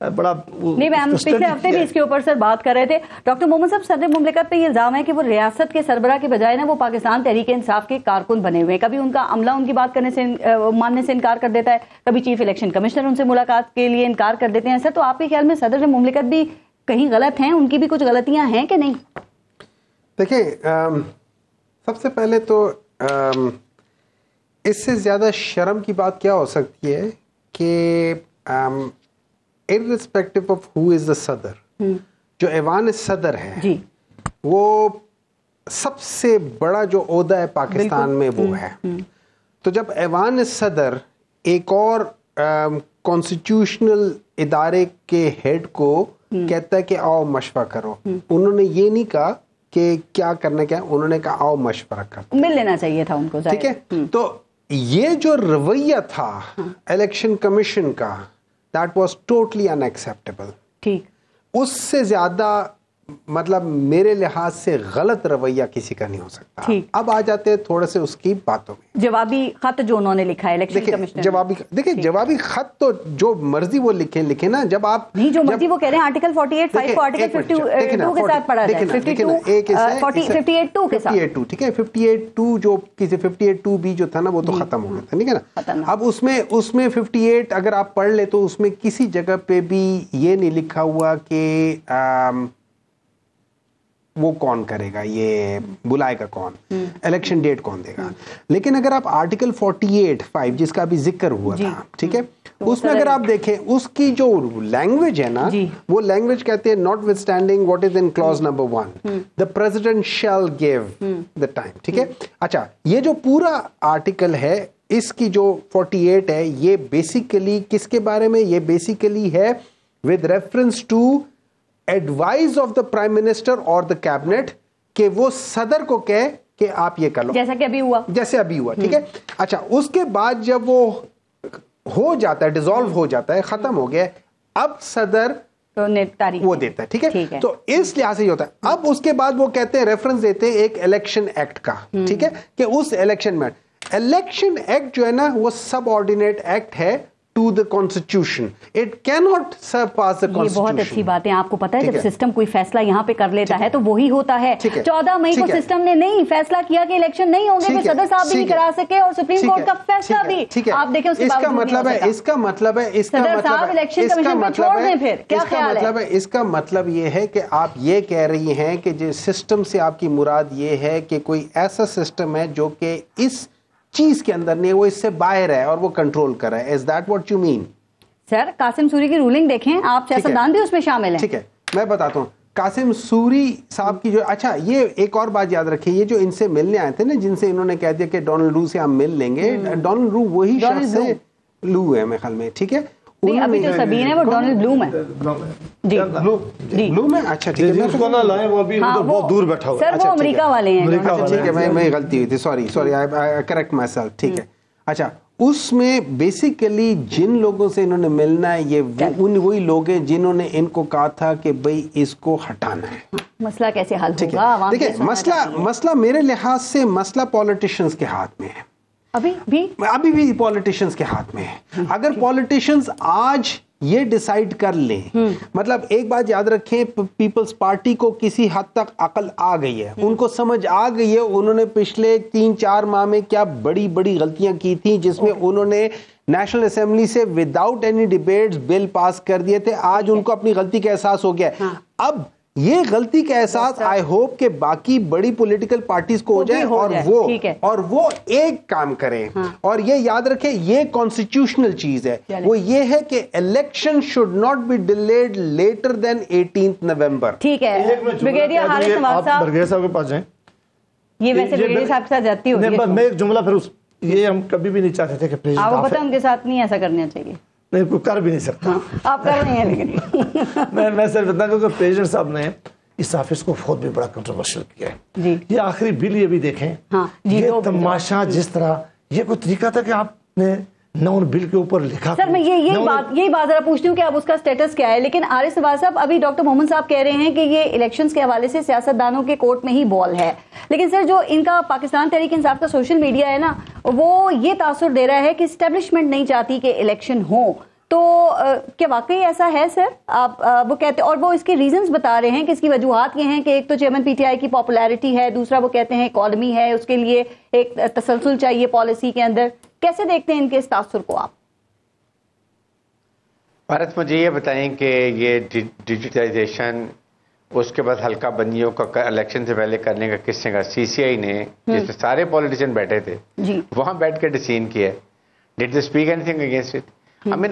بڑا نہیں، میں ہم پچھلے ہفتے بھی اس کے اوپر سر بات کر رہے تھے. ڈاکٹر محمد صاحب، صدر مملکت پہ یہ الزام ہے کہ وہ ریاست کے سربراہ کے بجائے نا وہ پاکستان تحریک انصاف کے کارکن بنے ہوئے ہیں. کبھی ان کا عملہ ان کی بات کرنے سے ماننے سے انکار کر دیتا ہے، کبھی چیف الیکشن کمشنر ان سے ملاقات کے لیے انکار کر دیتے ہیں. سر تو آپ کے خیال میں صدر مملکت بھی کہیں غلط ہیں؟ ان کی بھی کچھ غلطیاں ہیں کہ نہیں؟ دیکھیں، سب سے پہلے تو اس سے زیادہ شرم کی بات کیا ہو سکتی ہے کہ irrespective of who is the صدر، جو ایوان صدر ہے وہ سب سے بڑا جو عہدہ ہے پاکستان میں وہ ہے. تو جب ایوان صدر ایک اور کانسٹیٹیوشنل ادارے کے ہیڈ کو کہتا ہے کہ آؤ مشورہ کرو، انہوں نے یہ نہیں کہا کہ کیا کرنا کیا، انہوں نے کہا آؤ مشورہ کرو، مل لینا چاہیے تھا ان کو. ٹھیک ہے. تو یہ جو رویہ تھا الیکشن کمیشن کا that was totally unacceptable. ٹھیک. اس سے زیادہ مطلب میرے لحاظ سے غلط رویہ کسی کا نہیں ہو سکتا. اب آ جاتے ہیں تھوڑے سے اس کی باتوں میں. جوابی خط جو انہوں نے لکھا ہے الیکشن کمشنر، دیکھیں جوابی خط تو جو مرضی وہ لکھیں نا. جب آپ نہیں جو مرضی وہ کہہ رہے ہیں آرٹیکل 48(5) کو آرٹیکل 52 کے ساتھ پڑھا جائے، 58(2) کے ساتھ. ٹھیک ہے. 58(2) جو کسی 58(2) بھی جو تھا نا وہ تو ختم ہو گیا تھا، ٹھیک ہے نا. اب اس میں 58 اگر آپ پڑھ لیں تو اس میں کسی جگہ پہ بھی یہ نہیں لکھا ہوا کہ وہ کون کرے گا، یہ بلائے گا کون، الیکشن ڈیٹ کون دے گا. لیکن اگر آپ آرٹیکل 48(5) جس کا بھی ذکر ہوا تھا، ٹھیک ہے، اس میں اگر آپ دیکھیں اس کی جو لینگویج ہے نا وہ لینگویج کہتے ہیں notwithstanding what is in clause number 1 the president shall give the time. ٹھیک ہے. اچھا، یہ جو پورا آرٹیکل ہے اس کی جو 48 ہے یہ بیسیکلی کس کے بارے میں؟ یہ بیسیکلی ہے with reference to advice of the prime minister or the cabinet کہ وہ صدر کو کہے کہ آپ یہ کر لو, جیسا کہ ابھی ہوا, ٹھیک ہے. اچھا اس کے بعد جب وہ ہو جاتا ہے, ڈیزالو ہو جاتا ہے, ختم ہو گیا, اب صدر وہ دیتا ہے, ٹھیک ہے. تو اس لحاظ سے یہ ہوتا ہے. اب اس کے بعد وہ کہتے ہیں, ریفرنس دیتے ہیں ایک الیکشن ایکٹ کا, ٹھیک ہے, کہ اس الیکشن ایکٹ جو ہے نا وہ سب آرڈینیٹ ایکٹ ہے to the constitution. It cannot surpass the constitution. یہ بہت اچھی بات ہے. آپ کو پتا ہے جب سسٹم کوئی فیصلہ یہاں پہ کر لیتا ہے تو وہی ہوتا ہے. 14 مئی کو سسٹم نے نہیں فیصلہ کیا کہ الیکشن نہیں ہوں گے, پھر صدر صاحب بھی نہیں کرا سکے اور سپریم کورٹ کا فیصلہ بھی. آپ دیکھیں اس کا مطلب ہے, اس کا مطلب ہے اس کا مطلب یہ ہے کہ آپ یہ کہہ رہی ہیں کہ جو سسٹم سے آپ کی مراد یہ ہے کہ کوئی ایسا سسٹم ہے جو کہ اس چیز کے اندر نہیں, وہ اس سے باہر ہے اور وہ کنٹرول کر رہا ہے. Is that what you mean? Sir Qasim sorry کی رولنگ دیکھیں آپ, سیاستدان بھی اس میں شامل ہیں. ٹھیک ہے, میں بتاتا ہوں قاسم سوری صاحب کی جو, اچھا یہ ایک اور بات یاد رکھیے, یہ جو ان سے ملنے آئے تھے نا, جن سے انہوں نے کہہ دیا کہ ڈونلڈ رو سے ہم مل لیں گے, ڈونلڈ رو وہی شخص ہے, لو ہے میرے خیال میں, ٹھیک ہے. ابھی جو سبین ہے وہ ڈونلڈ بلوم ہے. جی بلوم ہے, اچھا ٹھیک ہے, وہ ابھی بہت دور بیٹھا ہوا ہے. سر وہ امریکہ والے ہیں. ٹھیک ہے, میں غلطی ہوئی تھی, سوری کریکٹ مائی سیلف. ٹھیک ہے, اچھا اس میں بیسیکلی جن لوگوں سے انہوں نے ملنا ہے یہ وہی لوگ ہیں جنہوں نے ان کو کہا تھا کہ بھئی اس کو ہٹانا ہے. مسئلہ کیسے حل ہوگا؟ دیکھیں مسئلہ میرے لحاظ سے مسئلہ پولیٹیشنز کے ہاتھ میں ہے, ابھی بھی پولیٹیشنز کے ہاتھ میں ہے. اگر پولیٹیشنز آج یہ ڈیسائیڈ کر لیں, مطلب ایک بات یاد رکھیں, پیپلز پارٹی کو کسی حد تک عقل آ گئی ہے, ان کو سمجھ آ گئی ہے, انہوں نے پچھلے 3-4 ماہ میں کیا بڑی بڑی غلطیاں کی تھیں جس میں انہوں نے نیشنل اسمبلی سے وداؤٹ اینی ڈیبیٹس بل پاس کر دیے تھے. آج ان کو اپنی غلطی کا احساس ہو گیا ہے. اب یہ غلطی کا احساس آئی ہوپ کہ باقی بڑی پولیٹیکل پارٹیز کو ہو جائے اور وہ ایک کام کریں, اور یہ یاد رکھیں یہ کانسٹیٹیوشنل چیز ہے, وہ یہ ہے کہ election should not be delayed later than 18 نومبر. ٹھیک ہے, بریگیڈیئر حارث نواز صاحب, بریگیڈیئر صاحب کے پاس جائیں. یہ ویسے بریگیڈیئر صاحب کے ساتھ جاتی ہوگی. میں ایک جملہ پھر یہ ہم کبھی بھی نہیں چاہتے تھے کہ آپ کو پتہ ان کے ساتھ نہیں ایسا کرنا چاہیے. نہیں, کوئی کر بھی نہیں سکتا. آپ کر رہے ہیں لیکن میں صرف اتنا کہوں کہ پریزیڈنٹ صاحب نے اس آفس کو بہت بھی بڑا کنٹروورشل کیا ہے. یہ آخری بل یہ بھی دیکھیں, یہ تماشا جس طرح, یہ کوئی طریقہ تھا کہ آپ نے نہ ان بل کے اوپر لکھا. سر میں یہی بات ذرا پوچھتی ہوں کہ اب اس کا سٹیٹس کیا ہے. لیکن حارث نواز صاحب, ابھی ڈاکٹر محمد صاحب کہہ رہے ہیں کہ یہ الیکشنز کے حوالے سے سیاستدانوں کے کورٹ میں ہی بال ہے. لیکن سر جو ان کا پاکستان تحریک انصاف کا سوشل میڈیا ہے نا, وہ یہ تاثر دے رہا ہے کہ اسٹیبلشمنٹ نہیں چاہتی کہ الیکشن ہو. تو کیا واقعی ایسا ہے سر؟ آپ وہ کہتے ہیں, اور وہ اس کے ریزنز بتا رہے ہیں کہ اس کی وجوہات یہ ہیں کہ ایک تو چیئرمین پی ٹی آئی کی پاپولیرٹی ہے, دوسرا وہ کہتے ہیں اکانومی ہے, اس کے لیے ایک تسلسل چاہیے پالیسی کے اندر. کیسے دیکھتے ہیں ان کے اس تاثر کو آپ؟ بھارت, مجھے یہ بتائیں کہ یہ ڈیجیٹائزیشن, اس کے بعد حلقہ بندیوں کا الیکشن سے پہلے کرنے کا کس نے کہا؟ سی سی آئی نے, جس میں سارے پولیٹیشین بیٹھے تھے, وہاں بیٹھ کے ڈیسیژن کیا. Did they speak any thing against it?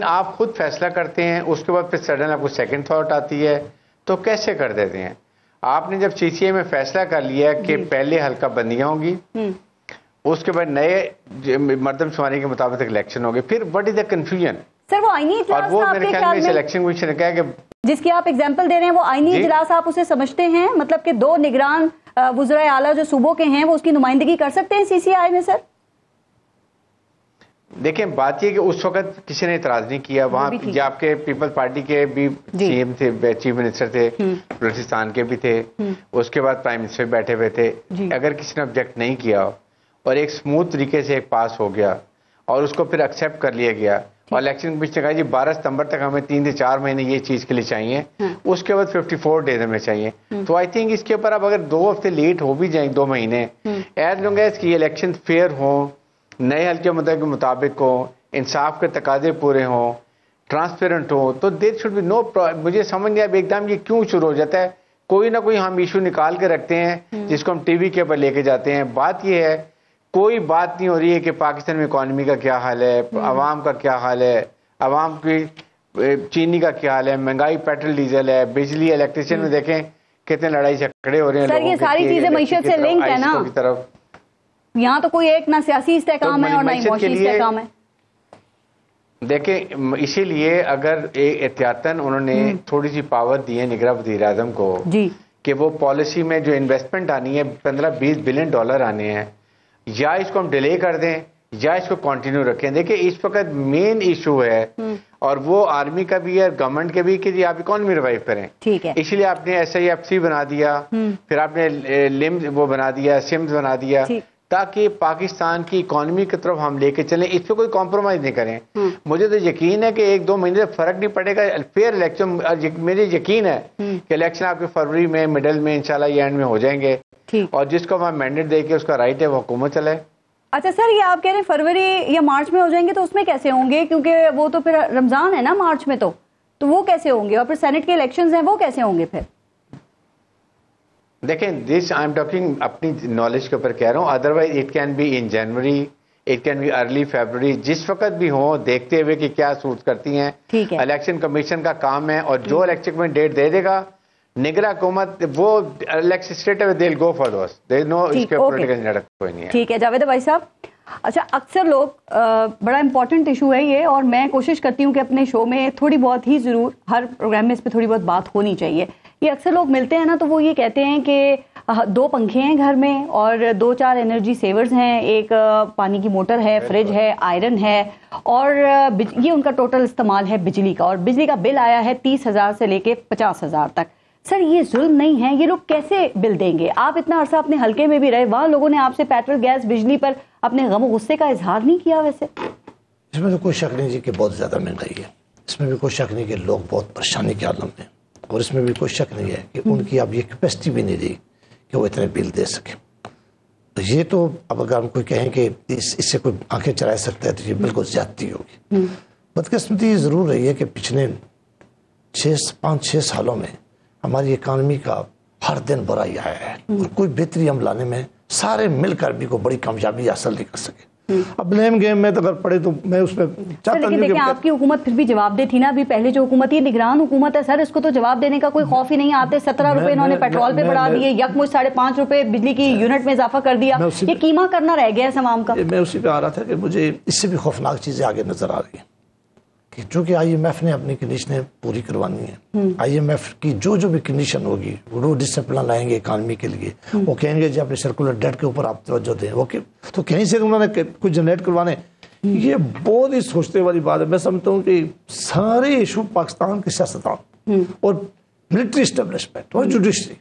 آپ خود فیصلہ کرتے ہیں, اس کے بعد پھر سڈن آپ کو سیکنڈ تھاٹ آتی ہے, تو کیسے کر دیتے ہیں؟ آپ نے جب سی سی آئی میں فیصلہ کر لیا کہ پہلے حلقہ بندیاں ہوں گی, اس کے بعد نئے مردم شماری کے مطابق الیکشن ہوگے, پھر وٹ از دا کنفیوژن؟ سر وہ آئینی اجلاس, اور وہ میرے خیال میں الیکشن کمیشن نے کہا کہ جس کی آپ ایگزامپل دے رہے ہیں وہ آئینی اجلاس آپ اسے سمجھتے ہیں, مطلب کہ 2 نگران وزرائے اعلیٰ جو صوبوں کے ہیں وہ اس کی نمائندگی کر سکتے ہیں سی سی آئی میں؟ سر دیکھیں, بات یہ کہ اس وقت کسی نے اعتراض نہیں کیا. وہاں جو آپ کے پیپلز پارٹی کے بھی سی ایم تھے, چیف منسٹر تھے, بلوچستان کے بھی تھے, اس کے بعد پرائم منسٹر بیٹھے ہوئے تھے. اگر کسی نے آبجیکٹ نہیں کیا اور ایک اسموتھ طریقے سے ایک پاس ہو گیا اور اس کو پھر ایکسیپٹ کر لیا گیا, اور الیکشن کمیشن نے کہا جی 12 ستمبر تک ہمیں 3 سے 4 مہینے یہ چیز کے لیے چاہیے, اس کے بعد 54 ڈیز ہمیں چاہیے. تو آئی تھنک اس کے اوپر اب اگر 2 ہفتے لیٹ ہو بھی جائیں, 2 مہینے, ایز لانگ ایز کی الیکشن فیئر ہوں, نئے حلقے مدعے کے مطابق ہوں, انصاف کے تقاضے پورے ہوں, ٹرانسپیرنٹ ہوں, تو دیر شوڈ بی نو. مجھے سمجھ نہیں آیا ایک دم یہ کیوں شروع ہو جاتا ہے. کوئی نہ کوئی ہم ایشو نکال کے رکھتے ہیں جس کو ہم ٹی وی کے اوپر لے کے جاتے ہیں. بات یہ ہے کوئی بات نہیں ہو رہی ہے کہ پاکستان میں اکانومی کا کیا حال ہے, عوام کا کیا حال ہے, عوام کی چینی کا کیا حال ہے, مہنگائی پیٹرول ڈیزل ہے, بجلی, الیکٹریشن میں دیکھیں کتنے لڑائی جھگڑے ہو رہے ہیں. سر یہ ساری چیزیں معیشت سے لنک ہے نا, یہاں تو کوئی ایک نہ سیاسی استحکام ہے اور نہ ہی معاشی استحکام ہے. دیکھیں, اسی لیے اگر احتیاطاً انہوں نے تھوڑی سی پاور دی ہے نگراں وزیر اعظم کو کہ وہ پالیسی میں جو انویسٹمنٹ آنی ہے 15-20 بلین ڈالر آنے ہیں، یا اس کو ہم ڈیلے کر دیں یا اس کو کنٹینیو رکھیں. دیکھیں اس وقت مین ایشو ہے اور وہ آرمی کا بھی ہے گورنمنٹ کے بھی کہ آپ اکانومی ریوائیو کریں. اس لیے آپ نے SIFC بنا دیا، پھر آپ نے وہ بنا دیا، سمز بنا دیا، تاکہ پاکستان کی اکانومی کی طرف ہم لے کے چلیں. اس پہ کوئی کمپرومائز نہیں کریں. مجھے تو یقین ہے کہ 1-2 مہینے سے فرق نہیں پڑے گا. فیئر الیکشن میرے یقین ہے کہ الیکشن آپ کے فروری میں مڈل میں انشاءاللہ یہ اینڈ میں ہو جائیں گے، اور جس کو ہم مینڈیٹ دے کے اس کا رائٹ ہے وہ حکومت چلائے. اچھا سر، یہ آپ کہہ رہے ہیں فروری یا مارچ میں ہو جائیں گے، تو اس میں کیسے ہوں گے؟ کیونکہ وہ تو پھر رمضان ہے نا مارچ میں، تو وہ کیسے ہوں گے؟ اور پھر سینٹ کے الیکشنز ہیں وہ کیسے ہوں گے پھر؟ دیکھیں دس آئی ایم ٹاکنگ اپنی نالج کے اوپر کہہ رہا ہوں. Otherwise it can be in January, it can be early February, جس وقت بھی ہو، دیکھتے ہوئے کہ کیا صورت کرتی ہیں. الیکشن کمیشن کا کام ہے، اور جو الیکشن میں ڈیٹ دے دے گا نگراں حکومت وہ election state they will go for دوس، دیر از نو اس کے پولیٹیکل نڑک کوئی نہیں ہے. ٹھیک ہے جاوید بھائی صاحب. اچھا اکثر لوگ بڑا امپورٹنٹ ایشو ہے یہ، اور میں کوشش کرتی ہوں کہ اپنے شو میں تھوڑی بہت ہی ضرور ہر پروگرام میں اس پہ تھوڑی بہت بات ہونی چاہیے. یہ اکثر لوگ ملتے ہیں نا تو وہ یہ کہتے ہیں کہ 2 پنکھے ہیں گھر میں اور 2-4 انرجی سیورز ہیں، ایک پانی کی موٹر ہے، فریج ہے، آئرن ہے، اور یہ ان کا ٹوٹل استعمال ہے بجلی کا، اور بجلی کا بل آیا ہے 30,000 سے لے کے 50,000 تک. سر یہ ظلم نہیں ہے؟ یہ لوگ کیسے بل دیں گے؟ آپ اتنا عرصہ اپنے حلقے میں بھی رہے، وہاں لوگوں نے آپ سے پیٹرول گیس بجلی پر اپنے غم و غصے کا اظہار نہیں کیا؟ ویسے اس میں تو کوئی شک نہیں جی کہ بہت زیادہ مہنگائی ہے، اس میں بھی کوئی شک نہیں کہ لوگ بہت پریشانی کے عالم میں، اور اس میں بھی کوئی شک نہیں ہے کہ ان کی اب یہ کیپیسٹی بھی نہیں رہی کہ وہ اتنے بل دے سکیں. تو یہ تو اب اگر ہم کوئی کہیں کہ اس سے کوئی آنکھیں چرا سکتا ہے تو یہ بالکل زیادتی ہوگی. بدقسمتی یہ ضرور رہی ہے کہ پچھلے 5-6 سالوں میں ہماری اکانومی کا ہر دن برا ہی آیا ہے، اور کوئی بہتری ہم لانے میں سارے مل کر بھی کوئی بڑی کامیابی حاصل نہیں کر سکے. اب بلیم گیم میں تو اگر پڑے تو میں اس میں چاہتا ہوں. لیکن دیکھیں آپ کی حکومت پھر بھی جواب دہ تھی نا. ابھی پہلے جو حکومت یہ نگران حکومت ہے سر، اس کو تو جواب دینے کا کوئی خوف ہی نہیں. آتے 17 روپے انہوں نے پیٹرول پہ بڑھا دیے، یکمشت 5.5 روپے بجلی کی یونٹ میں اضافہ کر دیا. یہ قیمہ کرنا رہ گیا ہے عوام کا. میں اسی پہ آ رہا تھا کہ مجھے اس سے بھی خوفناک چیزیں آگے نظر آ رہی ہیں کہ چونکہ IMF نے اپنی کنڈیشنیں پوری کروانی ہیں. IMF کی جو بھی کنڈیشن ہوگی وہ ڈسپلن لائیں گے اکانومی کے لیے. وہ کہیں گے جی اپنے سرکولر ڈیٹ کے اوپر آپ توجہ دیں، وہ تو کہیں سے انہوں نے کچھ جنریٹ کروانے. یہ بہت ہی سوچنے والی بات ہے. میں سمجھتا ہوں کہ سارے ایشو پاکستان کے سیاستدان اور ملٹری اسٹیبلشمنٹ اور جوڈیشری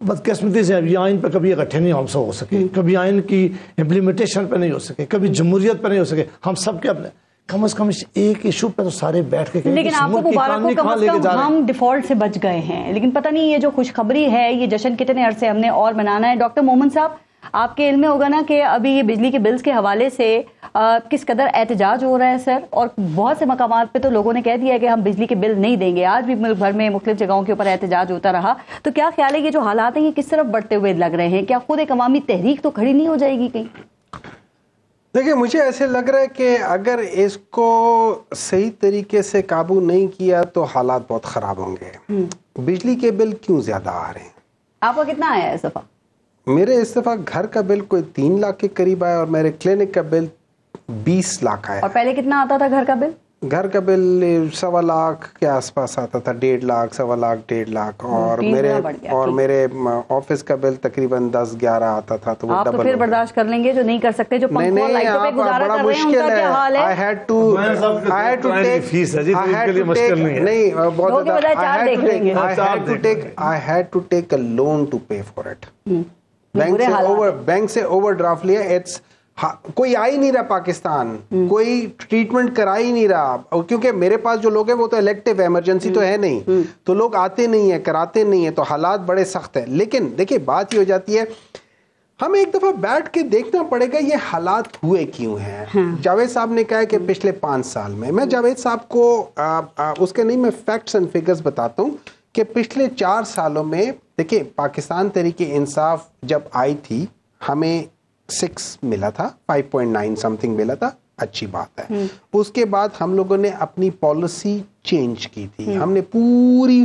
بدقسمتی سے اب یہ آئین پہ کبھی اکٹھے نہیں ہو سکے، کبھی آئین کی امپلیمنٹیشن پہ نہیں ہو سکے، کبھی جمہوریت پہ نہیں ہو سکے. ہم سب کے اپنے کم از کم ایک ایشو پہ تو سارے بیٹھ کے. لیکن آپ کو مبارک ہو، کم از کم ہم ڈیفالٹ سے بچ گئے ہیں. لیکن پتہ نہیں یہ جو خوشخبری ہے، یہ جشن کتنے عرصے ہم نے اور منانا ہے. ڈاکٹر مومن صاحب آپ کے علم میں ہوگا نا کہ ابھی یہ بجلی کے بلز کے حوالے سے کس قدر احتجاج ہو رہا ہے سر، اور بہت سے مقامات پہ تو لوگوں نے کہہ دیا ہے کہ ہم بجلی کے بل نہیں دیں گے. آج بھی ملک بھر میں مختلف جگہوں کے اوپر احتجاج ہوتا رہا. تو کیا خیال ہے یہ جو حالات ہیں یہ کس طرف بڑھتے ہوئے لگ رہے ہیں؟ کیا خود ایک عوامی تحریک تو کھڑی نہیں ہو جائے گی کہیں؟ دیکھیں مجھے ایسے لگ رہا ہے کہ اگر اس کو صحیح طریقے سے قابو نہیں کیا تو حالات بہت خراب ہوں گے. بجلی کے بل کیوں زیادہ آ رہے ہیں؟ آپ کا کتنا آیا ہے اس دفعہ؟ میرے اس دفعہ گھر کا بل کوئی 3 لاکھ کے قریب آیا، اور میرے کلینک کا بل 20 لاکھ آیا. اور پہلے کتنا آتا تھا گھر کا بل؟ گھر کا بل 1.25 لاکھ کے آس پاس آتا تھا، 1.5 لاکھ 1.25 لاکھ 1.5 لاکھ. اور میرے آفس کا بل تقریباً 10-11 آتا تھا. تو وہ آپ تو پھر برداشت کر لیں گے جو نہیں کر سکتے، جو پنکھوں اور لائٹوں پہ گزارا کر رہے ہیں ان کا کیا حال ہے؟ I had to take a loan to pay for it. Bank سے اوور ڈرافٹ لیا. کوئی آ ہی نہیں رہا پاکستان، کوئی ٹریٹمنٹ کرا ہی نہیں رہا، کیونکہ میرے پاس جو لوگ ہیں وہ تو الیکٹیو ایمرجنسی تو ہے نہیں، تو لوگ آتے نہیں ہیں، کراتے نہیں ہیں، تو حالات بڑے سخت ہیں. لیکن دیکھیں بات یہ ہو جاتی ہے، ہمیں ایک دفعہ بیٹھ کے دیکھنا پڑے گا یہ حالات ہوئے کیوں ہیں. جاوید صاحب نے کہا کہ پچھلے 5 سال میں جاوید صاحب کو اس کے نہیں، میں فیکٹس اینڈ فگرز بتاتا ہوں کہ پچھلے 4 سالوں میں دیکھیں پاکستان تحریک انصاف جب آئی تھی ہمیں 6 ملا تھا، 5.9 سم تھنگ ملا تھا، اچھی بات ہے. اس کے بعد ہم لوگوں نے اپنی پالیسی چینج کی تھی. ہم نے پوری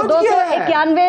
291